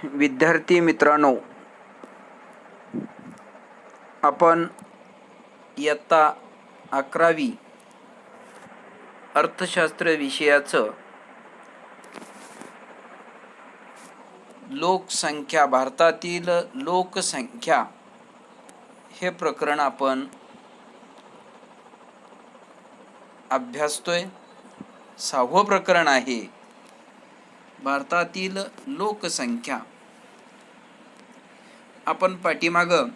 विद्यार्थी मित्रांनो, आपण इयत्ता 11वी अर्थशास्त्र विषयाचं लोकसंख्या, भारतातील लोकसंख्या हे प्रकरण आपण अभ्यासतोय. 6वं प्रकरण आहे भारतातील लोकसंख्या. आपण पाठीमागं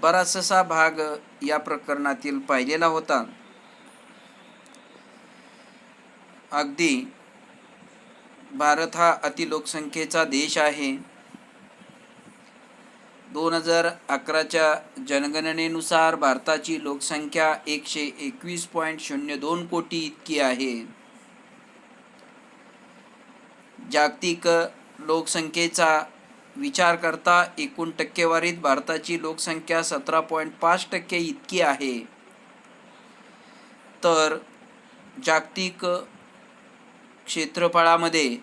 बराचसा भाग या प्रकरणातील पाहिलेला होता. अगदी भारत हा अतिलोकसंख्येचा देश आहे. 2011च्या जनगणनेनुसार भारताची लोकसंख्या 121.02 कोटी इतकी आहे. जागतिक लोकसंख्येचा विचार करता एकूण टक्केवारीत भारताची लोकसंख्या 17.5% इतकी आहे. तर जागतिक क्षेत्रफळामध्ये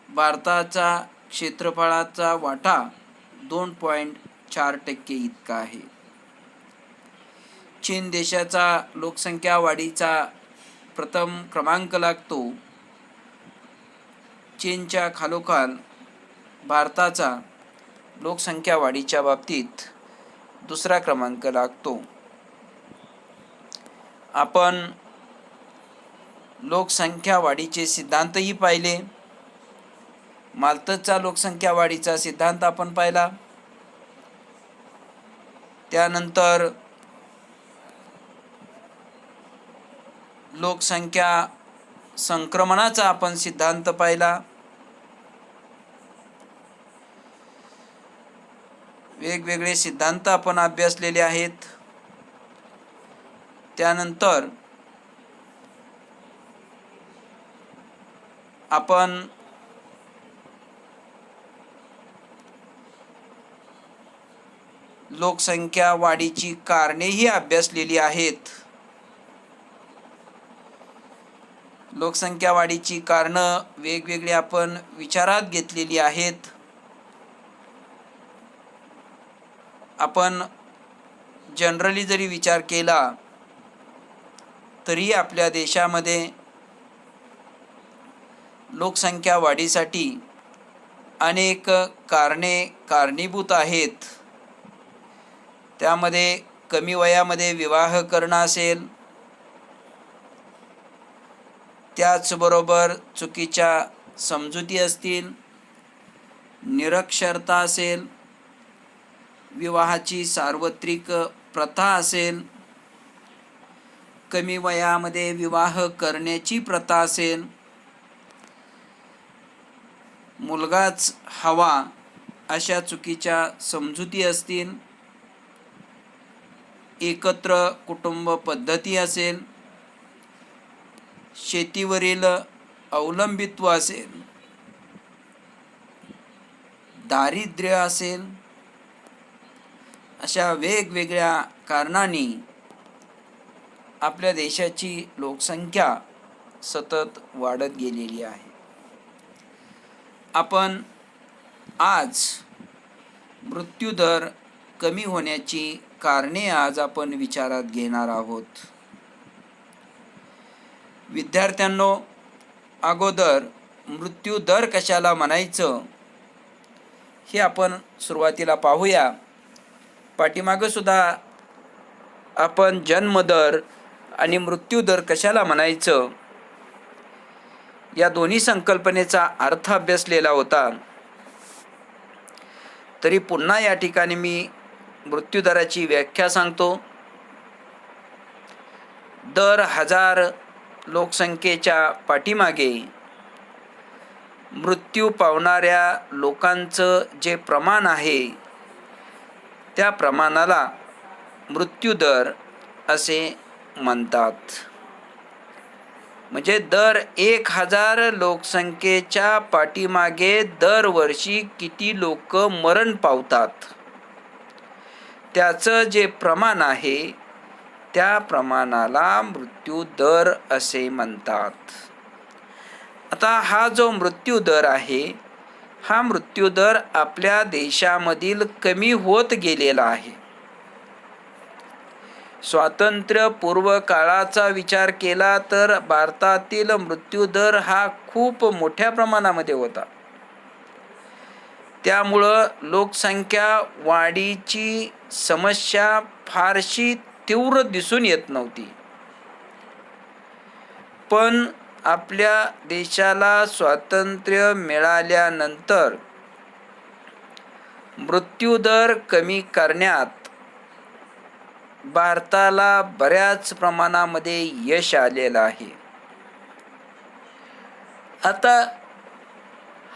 भारताचा क्षेत्रफळाचा वाटा 2.4% इतका आहे. चीन देशाचा लोकसंख्या वाढीचा प्रथम क्रमांक लागतो. चीनच्या खालोखाल भारताचा लोकसंख्या वाढीच्या बाबतीत दुसरा क्रमांक लागतो. आपण लोकसंख्या वाढीचे सिद्धांतही पाहिले. माल्थसचा लोकसंख्या वाढीचा सिद्धांत आपण पाहिला. त्यानंतर लोकसंख्या संक्रमणाचा आपण सिद्धांत पाहिला. वेगवेगळे सिद्धांत आपण अभ्यासलेले आहेत. त्यानंतर आपण लोकसंख्या वाढीची कारणेही अभ्यासलेली आहेत. लोकसंख्या वाढीची कारणं वेगवेगळी आपण विचारात घेतलेली आहेत. आपण जनरली जरी विचार केला तरी आपल्या देशामध्ये लोकसंख्या वाढीसाठी अनेक कारणे कारणीभूत आहेत. त्यामध्ये कमी वयामध्ये विवाह करणं असेल, त्याचबरोबर चुकीच्या समजुती असतील, निरक्षरता असेल, विवाहाची सार्वत्रिक प्रथा असेल, कमी वयामध्ये विवाह करण्याची प्रथा असेल, मुलगाच हवा अशा चुकीच्या समजुती असतील, एकत्र कुटुंब पद्धती असेल, शेतीवरील अवलंबित्व असेल, दारिद्र्य असेल, अशा वेगवेगळ्या कारणांनी आपल्या देशाची लोकसंख्या सतत वाढत गेलेली आहे. आपण आज मृत्यूदर कमी होण्याची कारणे आज आपण विचारात घेणार आहोत. विद्यार्थ्यांनो, अगोदर मृत्यूदर कशाला म्हणायचं हे आपण सुरुवातीला पाहूया. पाठीमागं सुद्धा आपण जन्मदर आणि मृत्यूदर कशाला म्हणायचं या दोन्ही संकल्पनेचा अर्थ अभ्यासलेला होता. तरी पुन्हा या ठिकाणी मी मृत्यूदराची व्याख्या सांगतो. दर 1000 लोकसंख्येच्या पाठीमागे मृत्यू पावणाऱ्या लोकांचं जे प्रमाण आहे त्या प्रमाणाला मृत्यूदर असे म्हणतात. म्हणजे दर 1000 लोकसंख्येच्या पाठीमागे दरवर्षी किती लोक मरण पावतात त्याचं जे प्रमाण आहे त्या प्रमाणाला मृत्यूदर असे म्हणतात. आता हा जो मृत्यू दर आहे, हा मृत्यू दर आपल्या देशामधील कमी होत गेलेला आहे. स्वातंत्र्यपूर्व काळाचा विचार केला तर भारतातील मृत्यू दर हा खूप मोठ्या प्रमाणामध्ये होता. त्यामुळं लोकसंख्या वाढीची समस्या फारशी तीव्र दिसून येत नव्हती. पण आपल्या देशाला स्वातंत्र्य मिळाल्यानंतर मृत्यूदर कमी करण्यात भारताला बऱ्याच प्रमाणामध्ये यश आलेलं आहे. आता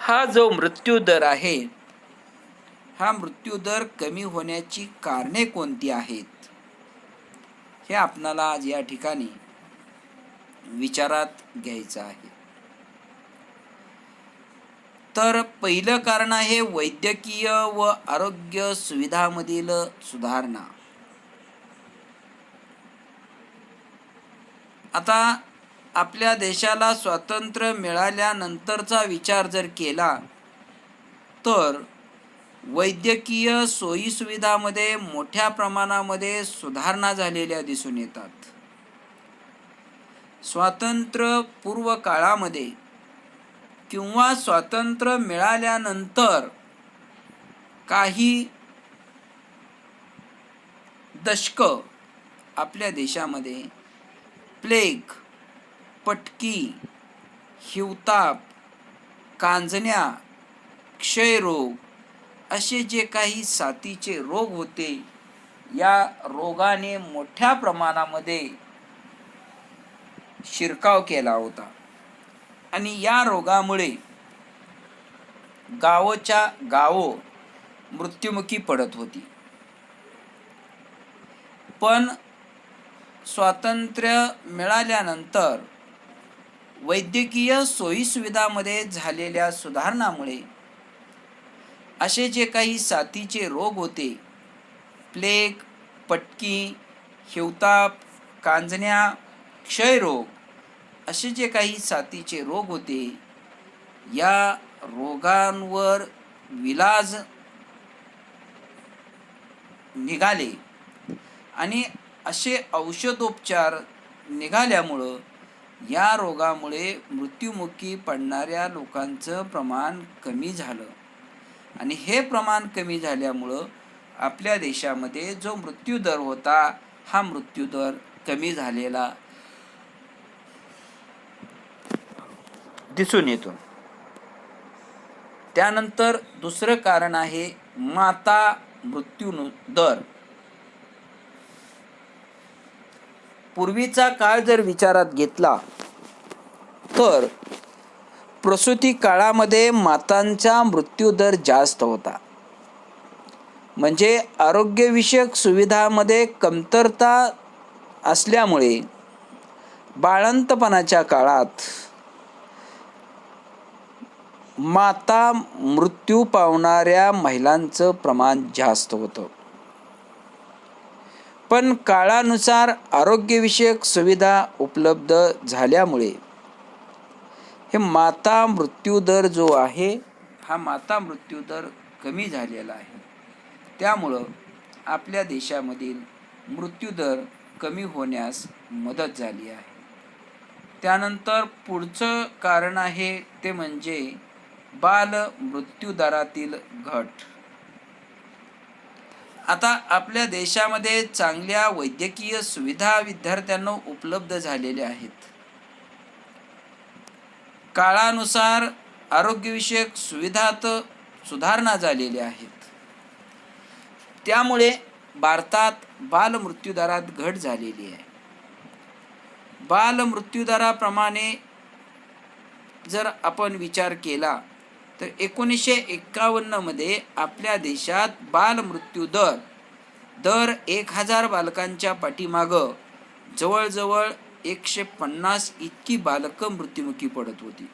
हा जो मृत्यूदर आहे, हा मृत्यूदर कमी होण्याची कारणे कोणती आहेत, हे आपणाला आज या ठिकाणी विचारात घ्यायचं आहे. तर पहिलं कारण आहे वैद्यकीय व आरोग्य सुविधांमधील सुधारणा. आता आपल्या देशाला स्वातंत्र्य मिळाल्यानंतरचा विचार जर केला तर वैद्यकीय सोयीसुविधामध्ये मोठ्या प्रमाणामध्ये सुधारणा झालेल्या दिसून येतात. स्वातंत्र्यपूर्व काळामध्ये किंवा स्वातंत्र्य मिळाल्यानंतर काही दशकं आपल्या देशामध्ये प्लेग, पटकी, हिवताप, कांजण्या, क्षयरोग असे जे काही साथीचे रोग होते, या रोगाने मोठ्या प्रमाणामध्ये शिरकाव केला होता आणि या रोगामुळे गावोच्या गावो मृत्युमुखी पडत होती. पण स्वातंत्र्य मिळाल्यानंतर वैद्यकीय सोयीसुविधामध्ये झालेल्या सुधारणामुळे असे जे काही साथीचे रोग होते, प्लेग, पटकी, हिवताप, कांजण्या, क्षयरोग असे जे काही साथीचे रोग होते, या रोगांवर विलाज निघाले आणि असे औषधोपचार निघाल्यामुळं या रोगामुळे मृत्युमुखी पडणाऱ्या लोकांचं प्रमाण कमी झालं आणि हे प्रमाण कमी झाल्यामुळं आपल्या देशामध्ये जो मृत्यूदर होता, हा मृत्यूदर कमी झालेला दिसून येतो. त्यानंतर दुसरं कारण आहे माता मृत्यू दर. पूर्वीचा काळ जर विचारात घेतला तर प्रसूती काळामध्ये मातांचा मृत्यूदर जास्त होता. म्हणजे आरोग्यविषयक सुविधांमध्ये कमतरता असल्यामुळे बाळंतपणाच्या काळात माता मृत्यू पावणाऱ्या महिलांचं प्रमाण जास्त होतं. पण काळानुसार आरोग्यविषयक सुविधा उपलब्ध झाल्यामुळे हे माता मृत्यूदर जो आहे, हा माता मृत्यूदर कमी झालेला आहे. त्यामुळं आपल्या देशामधील मृत्यूदर कमी होण्यास मदत झाली आहे. त्यानंतर पुढचं कारण आहे ते म्हणजे बाल मृत्यूदरातील घट. आता आपल्या देशामध्ये चांगल्या वैद्यकीय सुविधा विद्यार्थ्यांना उपलब्ध झालेल्या आहेत. काळानुसार आरोग्यविषयक सुविधात सुधारणा झालेल्या आहेत. त्यामुळे भारतात बाल मृत्यूदरात घट झालेली आहे. बाल मृत्यूदराप्रमाणे जर आपण विचार केला तर 1951 मध्ये आपल्या देशात बाल मृत्यू दर 1000 बालकांच्या पाठीमागं जवळजवळ 150 इतकी बालकं मृत्युमुखी पडत होती.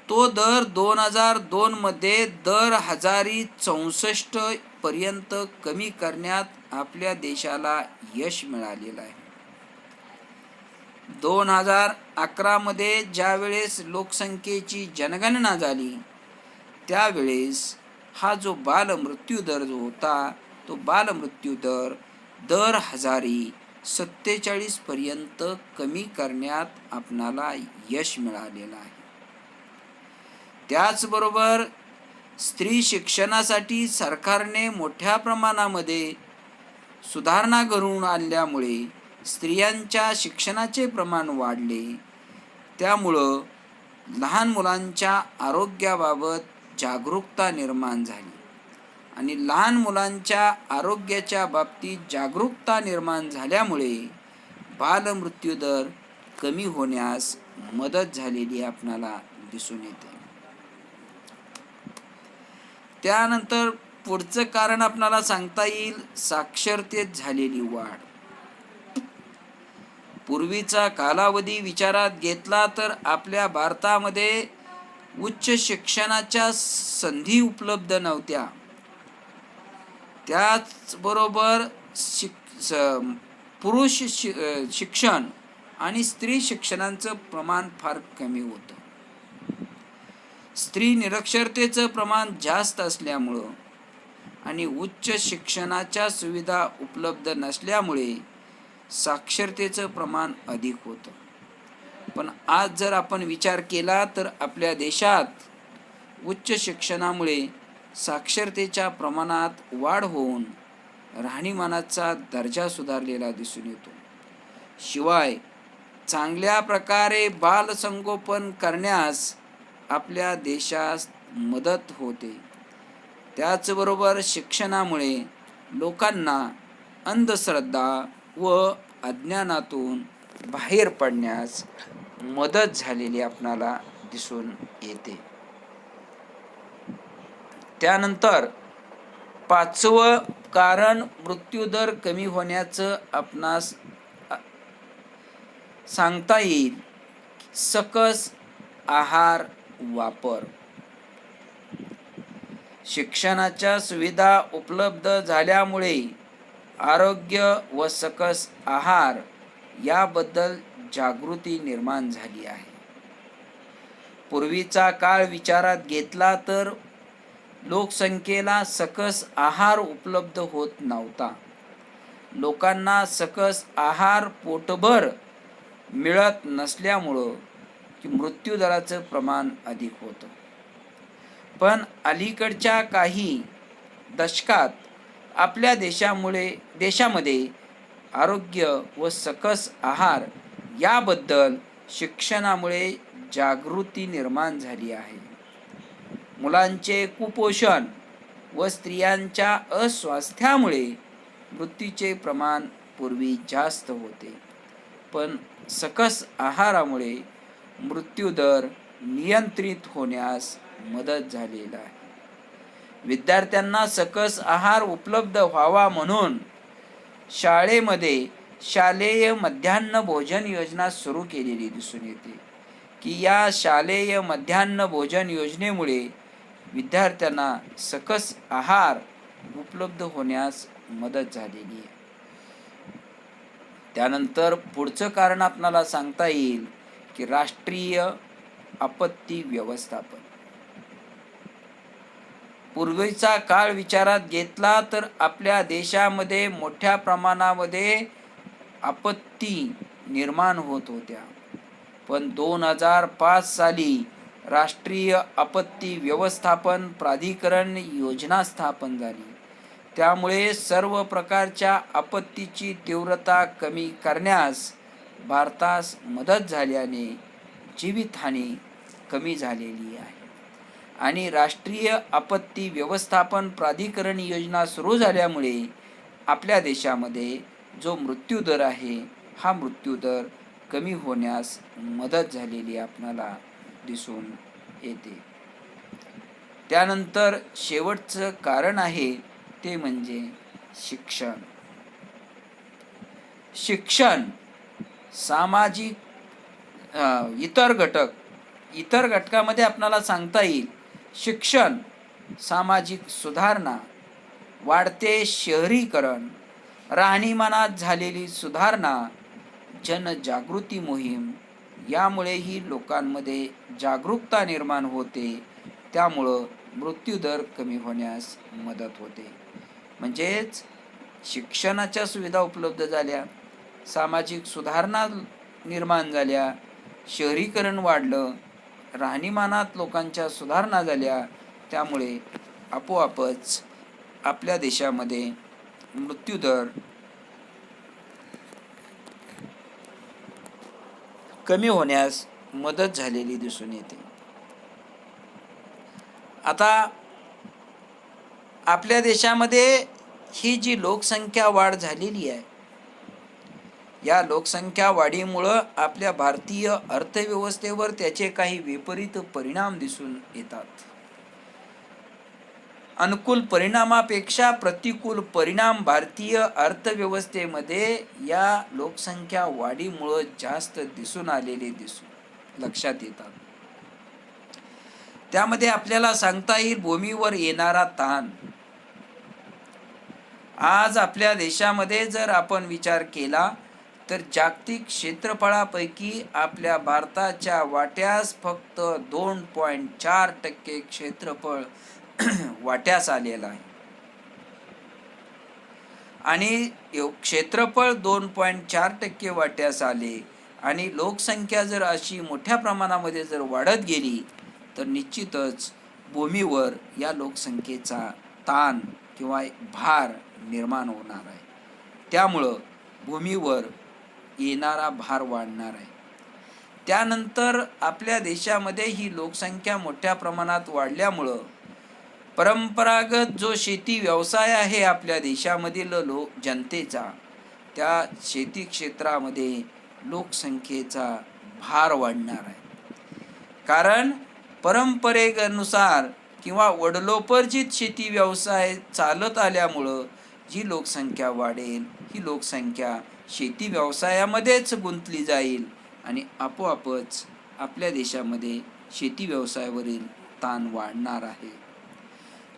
तो दर 2002 मध्ये दर 1064 पर्यंत कमी करण्यात आपल्या देशाला यश मिळालेलं आहे. 2011 ज्यावेळेस लोकसंख्येची जनगणना झाली त्यावेळेस हा जो बालमृत्यूदर जो होता तो बालमृत्यूदर दर 1047 पर्यंत कमी करण्यात आपणाला यश मिळालेलं आहे. त्याचबरोबर स्त्री शिक्षणासाठी सरकारने मोठ्या प्रमाणामध्ये सुधारणा घडवून आणल्यामुळे स्त्रियांच्या शिक्षणाचे प्रमाण वाढले. त्यामुळं लहान मुलांच्या आरोग्याबाबत जागरूकता निर्माण झाली आणि लहान मुलांच्या आरोग्याच्या बाबतीत जागरूकता निर्माण झाल्यामुळे बालमृत्यूदर कमी होण्यास मदत झालेली आपणाला दिसून येते. त्यानंतर पुढचं कारण आपणाला सांगता येईल साक्षरतेत झालेली वाढ. पूर्वीचा कालावधी विचारात घेतला तर आपल्या भारतामध्ये उच्च शिक्षणाच्या संधी उपलब्ध नव्हत्या. त्याचबरोबर पुरुष शिक्षण आणि स्त्री शिक्षणाचं प्रमाण फार कमी होतं. स्त्री निरक्षरतेचं प्रमाण जास्त असल्यामुळं आणि उच्च शिक्षणाच्या सुविधा उपलब्ध नसल्यामुळे साक्षरतेचं प्रमाण अधिक होतं. पण आज जर आपण विचार केला तर आपल्या देशात उच्च शिक्षणामुळे साक्षरतेच्या प्रमाणात वाढ होऊन राहणीमानाचा दर्जा सुधारलेला दिसून येतो. शिवाय चांगल्या प्रकारे बालसंगोपन करण्यास आपल्या देशास मदत होते. त्याचबरोबर शिक्षणामुळे लोकांना अंधश्रद्धा व अज्ञानातून बाहेर पडण्यास मदत झालेली आपणाला दिसून येते. त्यानंतर 5वं कारण मृत्यूदर कमी होण्याचं आपणास सांगता येईल सकस आहार वापर. शिक्षणाच्या सुविधा उपलब्ध झाल्यामुळे आरोग्य व सकस आहार याबद्दल जागृती निर्माण झाली आहे. पूर्वीचा काळ विचारात घेतला तर लोकसंख्येला सकस आहार उपलब्ध होत नव्हता. लोकांना सकस आहार पोटभर मिळत नसल्यामुळं मृत्यूदराचं प्रमाण अधिक होतं. पण अलीकडच्या काही दशकात आपल्या देशामध्ये आरोग्य व सकस आहार याबद्दल शिक्षणामुळे जागृती निर्माण झाली आहे. मुलांचे कुपोषण व स्त्रियांच्या अस्वास्थ्यामुळे मृत्यूचे प्रमाण पूर्वी जास्त होते. पण सकस आहारामुळे मृत्यूदर नियंत्रित होण्यास मदत झालेला आहे. विद्यार्थ्यांना सकस आहार उपलब्ध व्हावा म्हणून शाळेमध्ये शालेय मध्यान्ह भोजन योजना सुरू केलेली दिसून येते की या शालेय मध्यान्ह भोजन योजनेमुळे विद्यार्थ्यांना सकस आहार उपलब्ध होण्यास मदत झालेली आहे. त्यानंतर पुढचं कारण आपणाला सांगता येईल की राष्ट्रीय आपत्ती व्यवस्थापन. पूर्वीचा काळ विचारात घेतला तर आपल्या देशामध्ये मोठ्या प्रमाणामध्ये आपत्ती निर्माण होत होत्या. पण 2005 साली राष्ट्रीय आपत्ती व्यवस्थापन प्राधिकरण योजना स्थापन झाली. त्यामुळे सर्व प्रकारच्या आपत्तीची तीव्रता कमी करण्यास भारतास मदत झाल्याने जीवितहानी कमी झालेली आहे. आणि राष्ट्रीय आपत्ती व्यवस्थापन प्राधिकरण योजना सुरू झाल्यामुळे आपल्या देशामध्ये जो मृत्यूदर आहे हा मृत्यूदर कमी होण्यास मदत झालेली आपणाला दिसून येते. त्यानंतर शेवटचं कारण आहे ते म्हणजे शिक्षण. शिक्षण सामाजिक इतर घटकामध्ये आपणाला सांगता येईल शिक्षण, सामाजिक सुधारणा, वाढते शहरीकरण, राहणीमानात झालेली सुधारणा, जनजागृती मोहीम, यामुळेही लोकांमध्ये जागरूकता निर्माण होते, त्यामुळं मृत्यूदर कमी होण्यास मदत होते. म्हणजेच शिक्षणाच्या सुविधा उपलब्ध झाल्या, सामाजिक सुधारणा निर्माण झाल्या, शहरीकरण वाढलं, राहणीमानात लोकांच्या सुधारणा झाल्या, त्यामुळे आपोआपच आपल्या देशामध्ये मृत्यूदर कमी होण्यास मदत झालेली दिसून येते. आता आपल्या देशामध्ये ही जी लोकसंख्या वाढ झालेली आहे, या लोकसंख्या वाढीमुळं आपल्या भारतीय अर्थव्यवस्थेवर त्याचे काही विपरीत परिणाम दिसून येतात. अनुकूल परिणामापेक्षा प्रतिकूल परिणाम भारतीय अर्थव्यवस्थेमध्ये या लोकसंख्या वाढीमुळं जास्त दिसून आलेले लक्षात येतात. त्यामध्ये आपल्याला सांगता येईल भूमीवर येणारा ताण. आज आपल्या देशामध्ये जर आपण विचार केला तर जागतिक क्षेत्रफळापैकी आपल्या भारताच्या वाट्यास फक्त 2.4% क्षेत्रफळ वाट्यास आलेला आहे. आणि क्षेत्रफळ 2.4% वाट्यास आले आणि लोकसंख्या जर अशी मोठ्या प्रमाणामध्ये जर वाढत गेली तर निश्चितच भूमीवर या लोकसंख्येचा ताण किंवा भार निर्माण होणार आहे. त्यामुळं भूमीवर येणारा भार वाढणार आहे. त्यानंतर आपल्या देशामध्ये ही लोकसंख्या मोठ्या प्रमाणात वाढल्यामुळं परंपरागत जो शेती व्यवसाय आहे आपल्या देशामधील जनतेचा, त्या शेती क्षेत्रामध्ये लोकसंख्येचा भार वाढणार आहे. कारण परंपरेनुसार किंवा वडिलोपार्जित शेती व्यवसाय चालत आल्यामुळं जी लोकसंख्या वाढेल, ही लोकसंख्या शेती व्यवसायामध्येच गुंतली जाईल आणि आपोआपच आपल्या देशामध्ये शेती व्यवसायावरील ताण वाढणार आहे.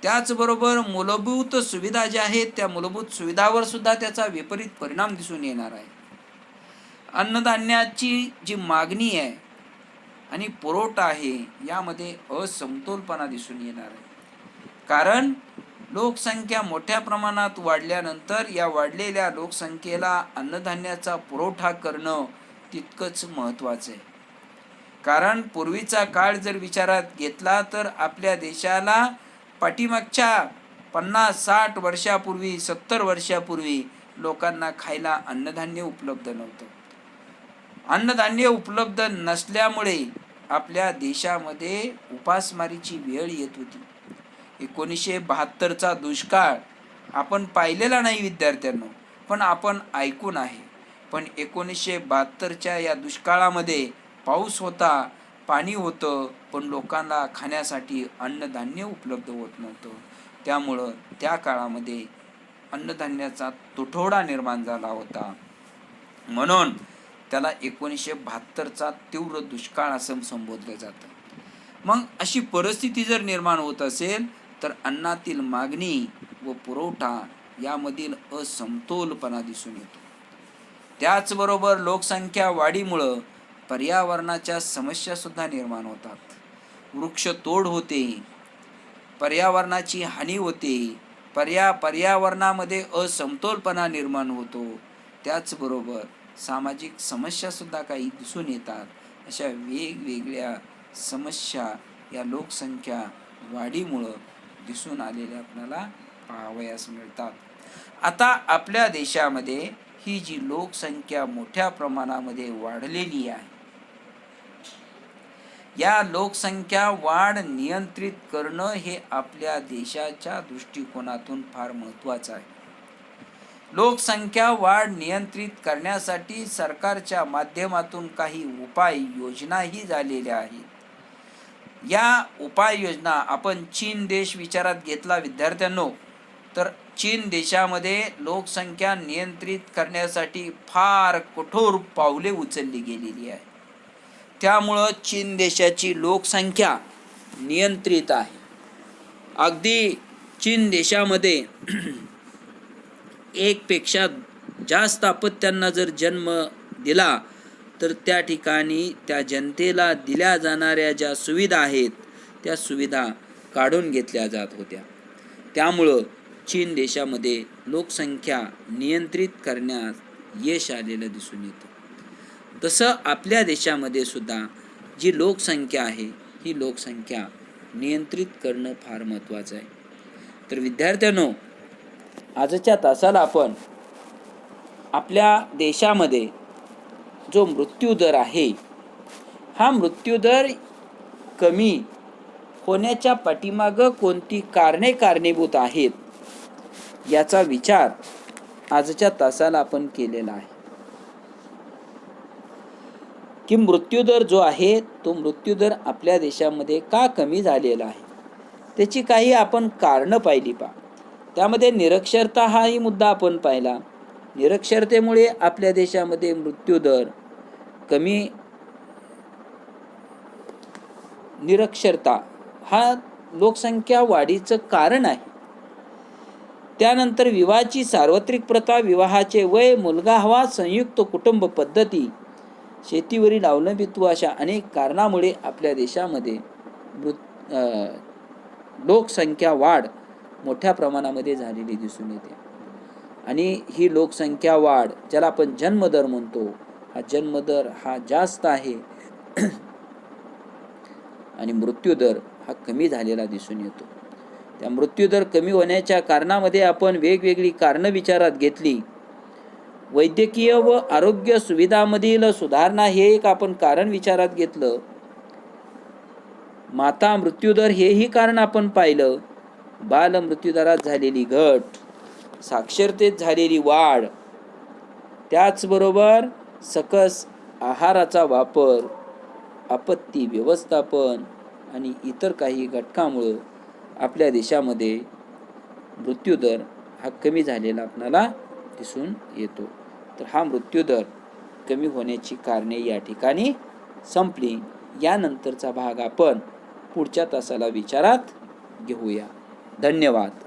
त्याचबरोबर मूलभूत सुविधा ज्या आहेत त्या मूलभूत सुविधावर सुद्धा त्याचा विपरीत परिणाम दिसून येणार आहे. अन्नधान्याची जी मागणी आहे आणि पुरवठा आहे यामध्ये असमतोलपणा दिसून येणार आहे. कारण लोकसंख्या मोठ्या प्रमाणात वाढल्यानंतर या वाढलेल्या लोकसंख्येला अन्नधान्याचा पुरवठा करणं तितकंच महत्त्वाचं आहे. कारण पूर्वीचा काळ जर विचारात घेतला तर आपल्या देशाला पाठीमागच्या 50-60 वर्षापूर्वी 70 वर्षापूर्वी लोकांना खायला अन्नधान्य उपलब्ध नव्हतं. अन्नधान्य उपलब्ध नसल्यामुळे आपल्या देशामध्ये उपासमारीची वेळ येत होती. 1972चा दुष्काळ आपण पाहिलेला नाही विद्यार्थ्यांनो, पण आपण ऐकून आहे. पण 1972च्या या दुष्काळामध्ये पाऊस होता, पाणी होतं, पण लोकांना खाण्यासाठी अन्नधान्य उपलब्ध होत नव्हतं. त्यामुळं त्या काळामध्ये अन्नधान्याचा तुटवडा निर्माण झाला होता. म्हणून त्याला 1972चा तीव्र दुष्काळ असं संबोधलं जातं. मग अशी परिस्थिती जर निर्माण होत असेल तर अन्नातील मागणी व पुरवठा यामधील असमतोलपणा दिसून येतो. त्याचबरोबर लोकसंख्या वाढीमुळं पर्यावरणाच्या समस्या सुद्धा निर्माण होतात. वृक्षतोड होते, पर्यावरणाची हानी होते, पर्यावरणामध्ये असमतोलपणा निर्माण होतो. त्याचबरोबर सामाजिक समस्या सुद्धा काही दिसून येतात. अशा वेगवेगळ्या समस्या या लोकसंख्या वाढीमुळं दिसून आलेल्या आपल्याला पाहावयास मिळतात. आता आपल्या देशामध्ये ही जी लोकसंख्या मोठ्या प्रमाणामध्ये वाढलेली आहे, या लोकसंख्या वाढ नियंत्रित करणं हे आपल्या देशाच्या दृष्टिकोनातून फार महत्त्वाचं आहे. लोकसंख्या वाढ नियंत्रित करण्यासाठी सरकारच्या माध्यमातून काही उपाययोजनाही झालेल्या आहेत. या उपाययोजना आपण चीन देश विचारात घेतला विद्यार्थ्यांनो, तर चीन देशामध्ये लोकसंख्या नियंत्रित करण्यासाठी फार कठोर पावले उचलली गेलेली आहे. त्यामुळं चीन देशाची लोकसंख्या नियंत्रित आहे. अगदी चीन देशामध्ये एकपेक्षा जास्त अपत्यांना जर जन्म दिला तर त्या ठिकाणी त्या जनतेला दिल्या जाणाऱ्या ज्या सुविधा आहेत त्या सुविधा काढून घेतल्या जात होत्या. त्यामुळं चीन देशामध्ये लोकसंख्या नियंत्रित करण्यास यश आलेलं दिसून येतं. तसं आपल्या देशामध्ये सुद्धा जी लोकसंख्या आहे ही लोकसंख्या नियंत्रित करणं फार महत्त्वाचं आहे. तर विद्यार्थ्यांनो, आजच्या तासाला आपण आपल्या देशामध्ये जो मृत्यूदर आहे हा मृत्यूदर कमी होण्याच्या पाठीमागं कोणती कारणे कारणीभूत आहेत याचा विचार आजच्या तासाला आपण केलेला आहे. की मृत्यूदर जो आहे तो मृत्यूदर आपल्या देशामध्ये का कमी झालेला आहे त्याची काही आपण कारणं पाहिली त्यामध्ये निरक्षरता हाही मुद्दा आपण पाहिला. निरक्षरतेमुळे आपल्या देशामध्ये मृत्यूदर कमी, निरक्षरता हा लोकसंख्या वाढीचं कारण आहे. त्यानंतर विवाहाची सार्वत्रिक प्रथा, विवाहाचे वय, मुलगा हवा, संयुक्त कुटुंब पद्धती, शेतीवरील अवलंबित्व अशा अनेक कारणामुळे आपल्या देशामध्ये लोकसंख्या वाढ मोठ्या प्रमाणामध्ये झालेली दिसून येते. आणि ही लोकसंख्या वाढ ज्याला आपण जन्मदर म्हणतो, हा जन्मदर हा जास्त आहे आणि मृत्यूदर हा कमी झालेला दिसून येतो. त्या मृत्यूदर कमी होण्याच्या कारणामध्ये आपण वेगवेगळी कारणं विचारात घेतली. वैद्यकीय व आरोग्य सुविधांमधील सुधारणा हे एक आपण कारण विचारात घेतलं. माता मृत्यूदर हेही कारण आपण पाहिलं. बाल मृत्यूदरात झालेली घट, साक्षरतेत झालेली वाढ, त्याचबरोबर सकस आहाराचा वापर, आपत्ती व्यवस्थापन आणि इतर काही घटकामुळं आपल्या देशामध्ये मृत्यूदर हा कमी झालेला आपल्याला दिसून येतो. तर हा मृत्यूदर कमी होण्याची कारणे या ठिकाणी संपली. यानंतरचा भाग आपण पुढच्या तासाला विचारात घेऊया. धन्यवाद.